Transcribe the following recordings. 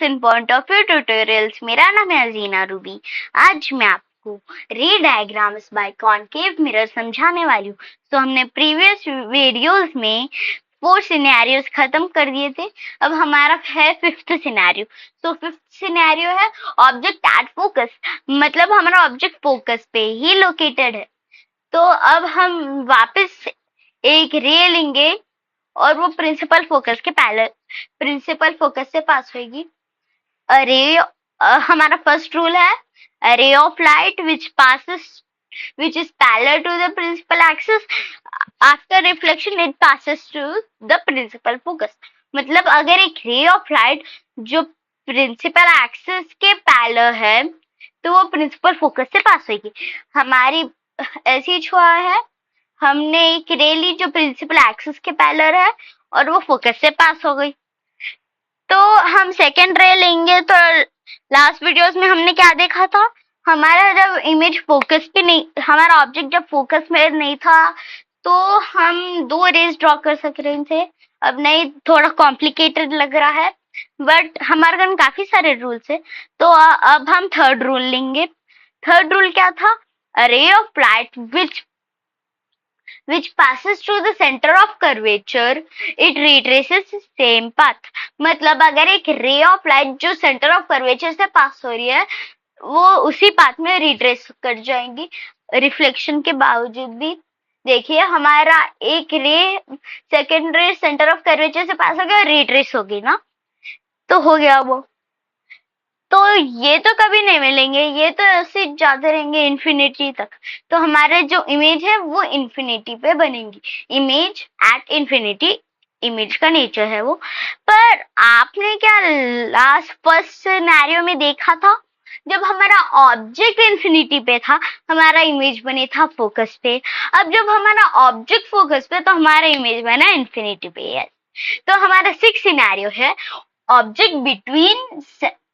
Questions in point of view tutorials. मेरा नाम है अजीना रूबी। आज मैं आपको रे डायग्राम्स बाय कॉनकेव मिरर समझाने वाली हूँ। तो हमने प्रीवियस वीडियोस में 4 सिनेरियोस खत्म कर दिए थे। अब हमारा है 5th सिनेरियो। तो 5th सिनेरियो है ऑब्जेक्ट एट फोकस, मतलब हमारा ऑब्जेक्ट फोकस पे ही लोकेटेड है। तो अब हम वापस एक रे लेंगे और वो प्रिंसिपल फोकस के प्रिंसिपल फोकस से पास होगी। रे हमारा फर्स्ट रूल है, a ray of light which is parallel to the principal axis, after reflection it passes to the principal focus। मतलब अगर एक रे ऑफ लाइट जो प्रिंसिपल एक्सिस के पैरेलल है तो वो प्रिंसिपल फोकस से पास होगी। हमारी ऐसी छुआ है, हमने एक रे ली जो प्रिंसिपल एक्सिस के पैरेलल है और वो फोकस से पास हो गई। तो हम सेकेंड रे लेंगे। तो लास्ट वीडियोस में हमने क्या देखा था, हमारा जब इमेज फोकस पे नहीं, हमारा ऑब्जेक्ट जब फोकस में नहीं था तो हम 2 रेज ड्रॉ कर सक रहे थे। अब नहीं, थोड़ा कॉम्प्लिकेटेड लग रहा है, बट हमारे पास काफी सारे रूल्स है। तो अब हम थर्ड रूल लेंगे। थर्ड रूल क्या था, a ray of light which passes through the center of curvature it retraces the same path। मतलब अगर एक रे ऑफ लाइट जो सेंटर ऑफ कर्वेचर से पास हो रही है वो उसी पाथ में रिट्रेस कर जाएंगी रिफ्लेक्शन के बावजूद भी। देखिए हमारा एक रे सेकेंड रे सेंटर ऑफ कर्वेचर से पास हो गया, रिट्रेस होगी ना, तो हो गया वो। तो ये तो कभी नहीं मिलेंगे, ये तो ऐसे जाते रहेंगे इन्फिनिटी तक। तो हमारे जो इमेज है वो इन्फिनिटी पे बनेंगी, इमेज एट इन्फिनिटी, इमेज का नेचर है वो। पर आपने क्या लास्ट फर्स्ट सिनेरियो में देखा था, जब हमारा ऑब्जेक्ट इन्फिनिटी पे था हमारा इमेज बने था फोकस पे। अब जब हमारा ऑब्जेक्ट फोकस पे तो हमारा इमेज बना इन्फिनिटी पे। यस, तो हमारा 6th सिनेरियो है object between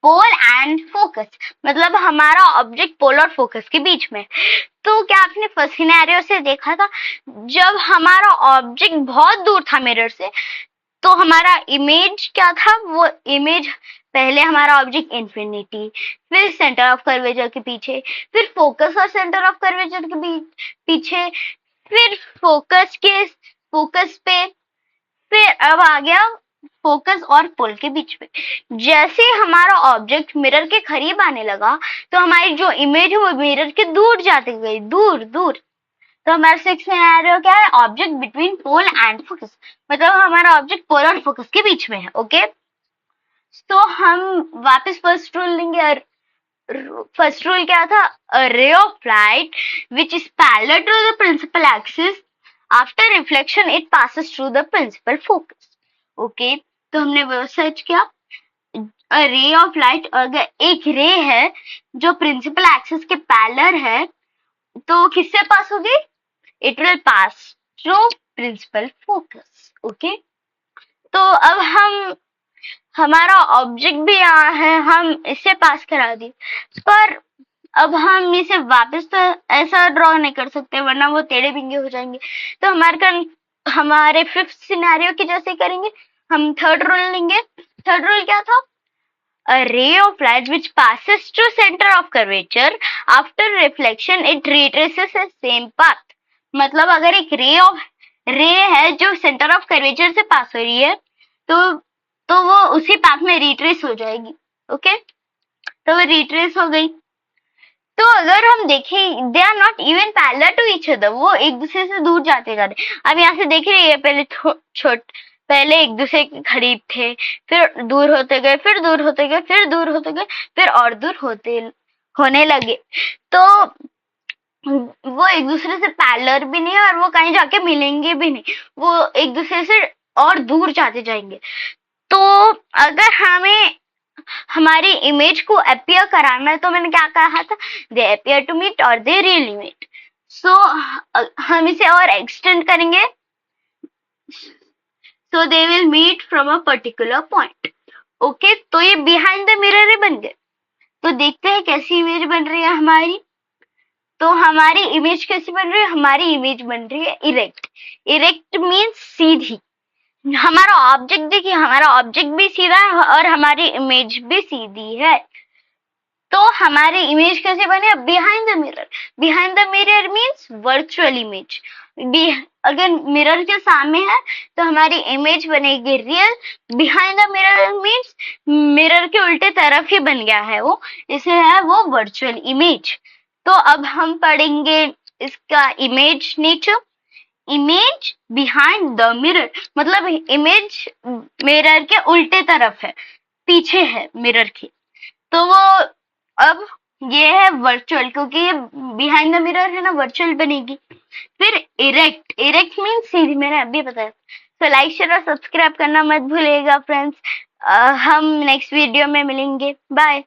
pole and focus, मतलब हमारा ऑब्जेक्ट पोल और फोकस के बीच में। तो क्या आपने फर्स्ट सिनेरियो से देखा था, जब हमारा ऑब्जेक्ट बहुत दूर था मिरर से तो हमारा इमेज क्या था, वो इमेज पहले हमारा ऑब्जेक्ट इन्फिनिटी, फिर सेंटर ऑफ कर्वेचर के पीछे, फिर फोकस और सेंटर ऑफ कर्वेचर के पीछे, फिर फोकस पे, फिर अब आ गया फोकस और पोल के बीच में। जैसे हमारा ऑब्जेक्ट मिरर के करीब आने लगा तो हमारी जो इमेज है वो मिरर के दूर जाती गई, दूर दूर। तो हमारा 6th सिनेरियो क्या है, object between pole and focus, मतलब हमारा ऑब्जेक्ट पोल और फोकस के बीच में है। ओके, तो हम वापस फर्स्ट रूल लेंगे। फर्स्ट रूल क्या था, a ray of light which is parallel to the principal axis, after reflection it passes through the principal focus। Okay, तो हमने वो सर्च किया, रे ऑफ लाइट अगर एक रे है जो प्रिंसिपल एक्सिस के पैरेलल है तो किससे पास होगी, it will pass through principal focus. Okay, तो अब हमारा ऑब्जेक्ट भी यहाँ है, हम इससे पास करा दी, पर अब हम इसे वापस तो ऐसा ड्रॉ नहीं कर सकते वरना वो टेढ़े बिंगे हो जाएंगे। तो हमारे 5th सिनेरियो की जैसे करेंगे, हम थर्ड रूल लेंगे। थर्ड रूल क्या था, a ray of light which passes through center of curvature after reflection it retraces the same path। मतलब अगर एक रे है जो सेंटर ऑफ कर्वेचर से पास हो रही है तो वो उसी पाथ में रिट्रेस हो जाएगी। ओके, तो वो रिट्रेस हो गई। तो अगर हम देखें, they are not even parallel to each other, वो एक दूसरे से दूर जाते जा रहे। अब यहाँ से देख रहे हैं, पहले एक दूसरे के करीब थे, फिर दूर होते गए, फिर दूर होते गए, फिर दूर होते गए, फिर और दूर होने लगे। तो वो एक दूसरे से पैरेलल भी नहीं और वो कहीं जाके मिलेंगे भी नहीं, वो एक दूसरे से और दूर जाते जाएंगे। तो अगर हमें हमारी इमेज को अपीयर कराना है तो मैंने क्या कहा था, दे अपीयर टू मीट और दे रियली मीट। सो हम इसे और एक्सटेंड करेंगे, so they will meet from a particular point. Okay, तो ये बिहाइंड द मिरर ही बन गए। तो देखते हैं कैसी इमेज बन रही है हमारी। तो हमारी इमेज कैसी बन रही है, हमारी इमेज बन रही है इरेक्ट। इरेक्ट मीन्स सीधी, हमारा ऑब्जेक्ट देखिए, हमारा ऑब्जेक्ट भी सीधा है और हमारी इमेज भी सीधी है। तो हमारी इमेज कैसे बने? Behind the mirror. Behind the mirror means virtual image. अगर मिरर के सामने है तो हमारी इमेज बनेगी real. Behind the mirror means mirror के उल्टे तरफ ही बन गया है वो, इसे है वो वर्चुअल इमेज। तो अब हम पढ़ेंगे इसका image nature. Image behind the mirror मतलब इमेज मिरर के उल्टे तरफ है, पीछे है मिरर के। तो वो अब ये है वर्चुअल, क्योंकि ये बिहाइंड द मिरर है ना, वर्चुअल बनेगी। फिर इरेक्ट। इरेक्ट मीन सीधी, मैंने अभी बताया। तो लाइक शेयर और सब्सक्राइब करना मत भूलिएगा फ्रेंड्स। हम नेक्स्ट वीडियो में मिलेंगे। बाय।